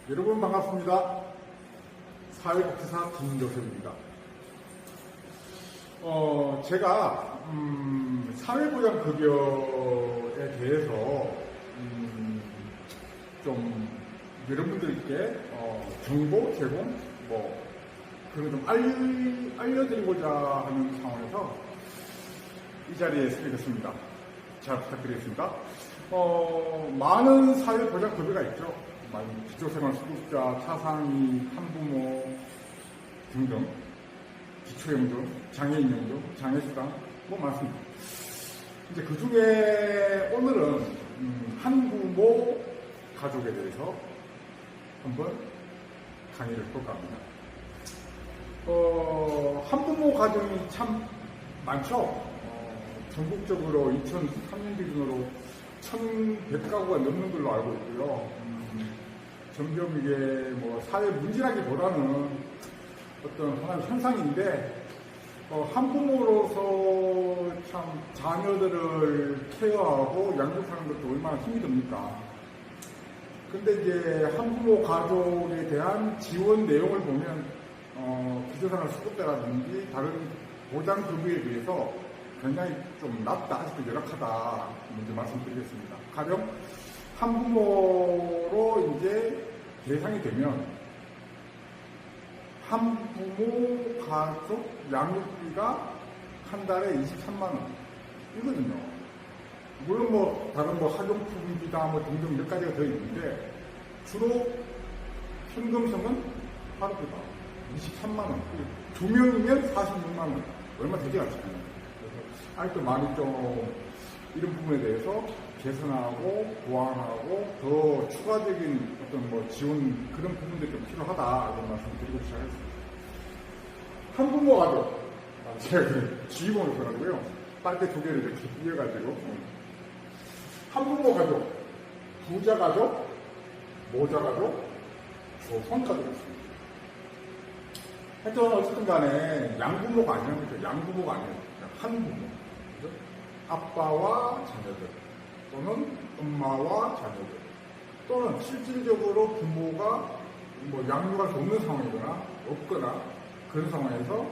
여러분 반갑습니다. 사회복지사 김조섭입니다. 제가 사회보장급여에 대해서 좀 여러분들께 정보 제공 그런 좀 알려드리고자 하는 상황에서 이 자리에 서게 됐습니다. 잘 부탁드리겠습니다. 많은 사회보장급여가 있죠. 기초생활수급자, 차상위, 한부모 등등, 기초연금, 장애인연금, 장애수당 많습니다. 이제 그 중에 오늘은 한부모 가족에 대해서 한번 강의를 볼까 합니다. 한부모 가정이 참 많죠. 전국적으로 2013년 기준으로 1,100가구가 넘는 걸로 알고 있고요. 점점 이게 사회 문제라기보다는 어떤 하나의 현상인데, 한부모로서 참 자녀들을 케어하고 양육하는 것도 얼마나 힘이 듭니까? 근데 이제 한부모 가족에 대한 지원 내용을 보면, 기초생활 수급자라든지 다른 보장급여에 비해서 굉장히 좀 낮다, 아직도 열악하다, 먼저 말씀드리겠습니다. 가령, 한부모로 이제 대상이 되면, 한부모 가족 양육비가 한 달에 23만원 이거든요. 물론 다른 학용품비다 등등 몇 가지가 더 있는데, 주로 현금성은 하루비가 23만원. 2명이면 46만원. 얼마 되지 않잖아요. 그래서 아직도 많이 좀 이런 부분에 대해서 개선하고 보완하고 더 추가적인 어떤 지원 그런 부분들이 좀 필요하다 이런 말씀 드리고 시작했습니다. 한부모 가족, 제가 주의봉을 써가지고요. 빨대 2개를 이렇게 이어가지고 한부모 가족, 부자 가족, 모자 가족, 조선 가족이 있습니다. 하여튼 어쨌든 간에 양부모가 아니라는 거죠. 양부모가 아니에요. 한부모. 그렇죠? 아빠와 자녀들 또는 엄마와 자녀들 또는 실질적으로 부모가 양육할 수 없는 상황이거나 없거나 그런 상황에서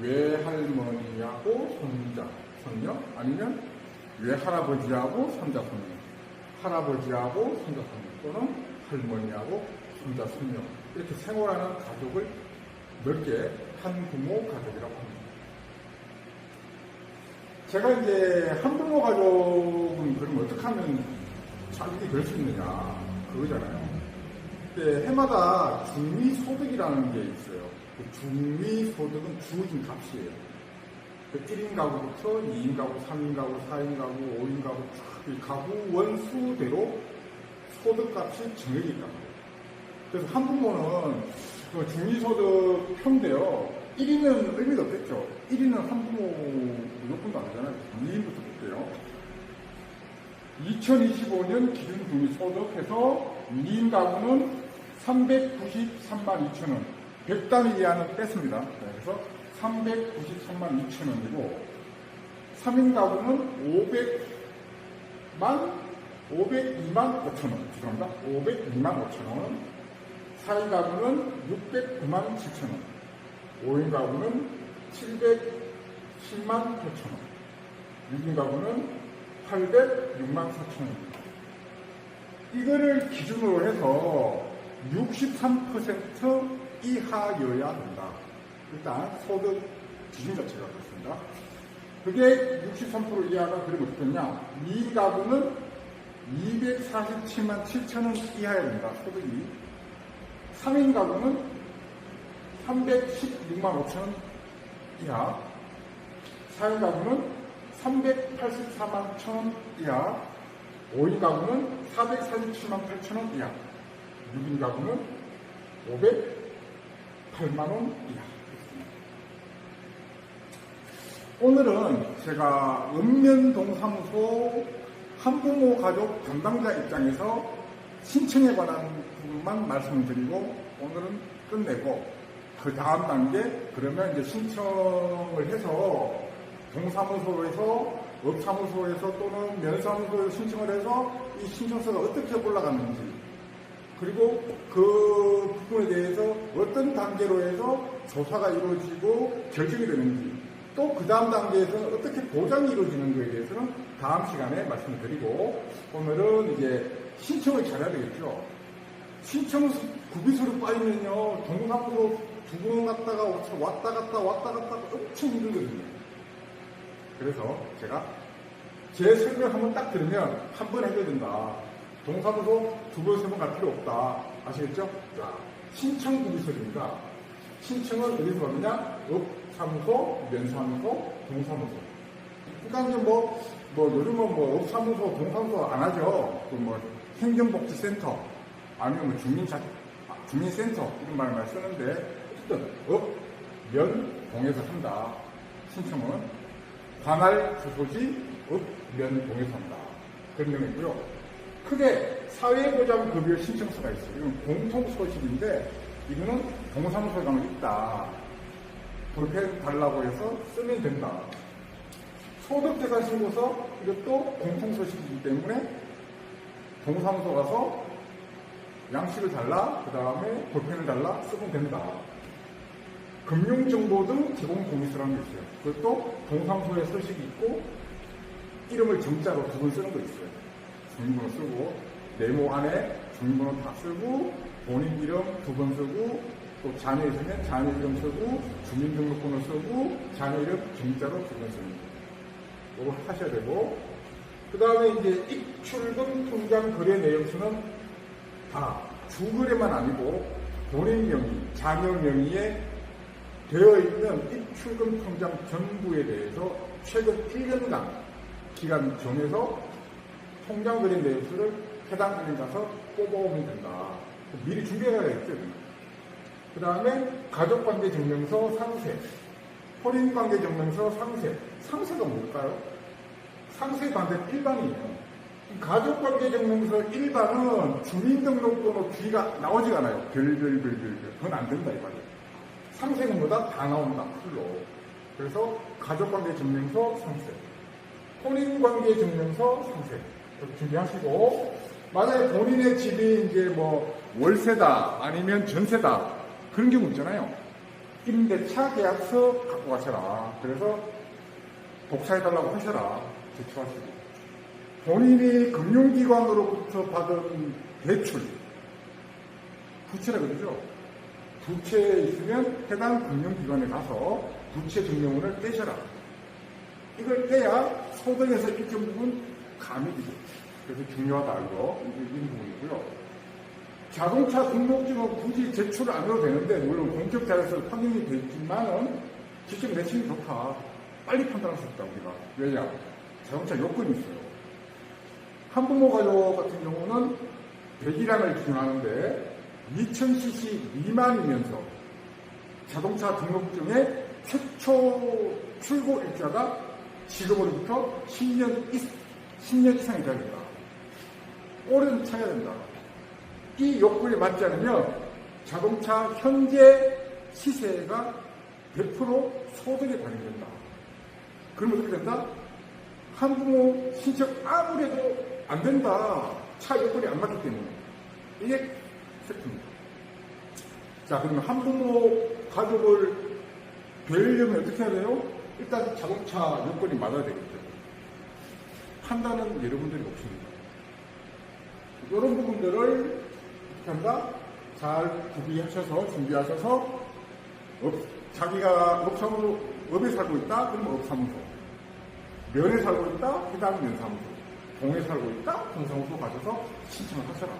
외할머니하고 손자, 손녀 아니면 외할아버지하고 손자, 손녀 할아버지하고 손자, 손녀 또는 할머니하고 손자, 손녀 이렇게 생활하는 가족을 넓게 한부모 가족이라고 합니다. 제가 이제 한부모 가족은 그럼 어떻게 하면 자식이 될 수 있느냐 그거잖아요. 근데 해마다 중위소득이라는 게 있어요. 그 중위소득은 주어진 값이에요. 그 1인 가구부터 2인 가구, 3인 가구, 4인 가구, 5인 가구 가구 원수대로 소득값이 정해져 있단 말이에요. 그래서 한부모는 그 중위소득 표인데요. 1인은 의미가 없겠죠. 1인은 한부모 무조건도 안 되잖아요. 2인부터 볼게요. 2025년 기준 중위소득해서 2인 가구는 393만 2천원. 100단위 이하는 뺐습니다. 그래서 393만 2천원이고, 3인 가구는 502만 5천원. 죄송합니다. 502만 5천원. 4인 가구는 609만 7천원. 5인 가구는 710만 8천원. 6인 가구는 806만 4천원입니다. 이거를 기준으로 해서 63% 이하여야 된다. 일단 소득 기준 자체가 그렇습니다. 그게 63% 이하가 그러면 어떻겠냐? 2인 가구는 247만 7천원 이하여야 된다. 소득이. 3인 가구는 316만 5천원 이하, 4인 가구는 384만 1천원 이하, 5인 가구는 447만 8천원 이하, 6인 가구는 508만원 이하. 오늘은 제가 읍면동사무소 한부모 가족 담당자 입장에서 신청에 관한 부분만 말씀드리고 오늘은 끝내고, 그 다음 단계, 그러면 이제 신청을 해서 동사무소에서, 업사무소에서 또는 면사무소에서 신청을 해서 이 신청서가 어떻게 올라갔는지, 그리고 그 부분에 대해서 어떤 단계로 해서 조사가 이루어지고 결정이 되는지, 또 그 다음 단계에서는 어떻게 보장이 이루어지는 것에 대해서는 다음 시간에 말씀을 드리고, 오늘은 이제 신청을 잘해야 되겠죠. 신청 구비서류 빠지면요, 동사무소 2번 갔다가 왔다 갔다 엄청 힘들거든요. 그래서 제가 제 설명 한번 딱 들으면 한 번 해줘야 된다. 동사무소 2번, 3번 갈 필요 없다. 아시겠죠? 자, 신청 구비서류입니다. 신청은 어디서 받느냐? 업사무소, 면사무소, 동사무소. 그러니까 이제 요즘은 업사무소, 동사무소 안 하죠. 행정복지센터, 아니면 주민센터, 이런 말을 쓰는데, 어쨌든, 면, 동에서 한다. 신청은 관할 주소지, 면, 동에서 한다. 그런 내용이고요. 크게 사회보장급여 신청서가 있어요. 이건 공통소식인데, 이거는 동사무소에 가면 있다. 볼펜 달라고 해서 쓰면 된다. 소득재산신고서, 이것도 공통소식이기 때문에 동사무소 가서 양식을 달라, 그 다음에 볼펜을 달라, 쓰면 된다. 금융정보 등 제공 동의서라는 게 있어요. 그것도 동사무소에 서식이 있고, 이름을 정자로 2번 쓰는 거 있어요. 주민번호 쓰고, 네모 안에 주민번호 다 쓰고, 본인 이름 2번 쓰고, 또 자녀 있으면 자녀 이름 쓰고, 주민등록번호 쓰고, 자녀 이름 정자로 2번 쓰는 거. 이거 하셔야 되고, 그 다음에 이제 입출금 통장 거래 내역서는 다 주거래만 아니고 본인 명의, 자녀 명의에 되어 있는 입출금 통장 전부에 대해서 최근 1년간 기간 정해서 통장 거래 내역서를 해당 은행 가서 뽑아오면 된다. 미리 준비해야겠죠. 그 다음에 가족관계증명서 상세, 혼인관계증명서 상세. 상세가 뭘까요? 상세 반대는 일반이에요. 가족관계증명서 일반은 주민등록번호 뒤가 나오지가 않아요. 그건 안 된다 이 말이에요. 상세는 뭐다? 다 나온다. 풀로. 그래서 가족관계증명서 상세, 혼인관계증명서 상세 이렇게 준비하시고, 만약에 본인의 집이 이제 월세다 아니면 전세다 그런 경우 있잖아요. 임대차 계약서 갖고 가셔라. 그래서 복사해달라고 하셔라. 제출하시고, 본인이 금융기관으로부터 받은 대출, 부채라 그러죠. 부채에 있으면 해당 금융기관에 가서 부채 증명원을 떼셔라. 이걸 떼야 소득에서 일정 부분 감액이 돼요. 그래서 중요하다 이거 이런 부분이고요. 자동차 등록증은 굳이 제출을 안 해도 되는데, 물론 공적 자료에서 판명이 되지만은 직접 내치는 좋다. 빨리 판단할 수 있다 우리가. 왜냐? 자동차 요건이 있어요. 한부모 가족 같은 경우는 100이랑을 기준하는데 2000cc 미만이면서 자동차 등록증의 최초 출고 일자가 지금으로부터 10년 이상이 돼야 된다. 오래는 차야 된다. 이 요건에 맞지 않으면 자동차 현재 시세가 100% 소득에 반영된다. 그러면 어떻게 된다? 한부모 신청 아무래도 안 된다. 차 요건이 안 맞기 때문에. 이게 팩트입니다. 자, 그러면 한부모 가족을 배우려면 어떻게 해야 돼요? 일단 자동차 요건이 맞아야 되겠죠. 판단은 여러분들이 없습니다. 이런 부분들을 어떻게 한다? 잘 구비하셔서, 준비하셔서, 자기가 업에 살고 있다? 그러면 업사무소. 면에 살고 있다? 그 다음 면사무소. 동에 살고 있다? 동사무소 가셔서 신청을 하셔라.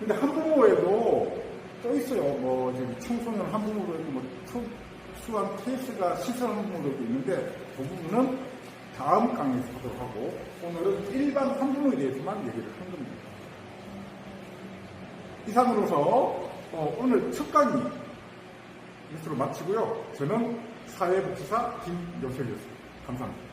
근데 한부모에도 또 있어요. 지금 청소년 한부모도 있고, 특수한 케이스가 시설 한부모도 있는데, 그 부분은 다음 강의에서 하도록 하고, 오늘은 일반 한부모에 대해서만 얘기를 한 겁니다. 이상으로서 오늘 첫 강의 이것으로 마치고요. 저는 사회복지사 김여철이었습니다. 감사합니다.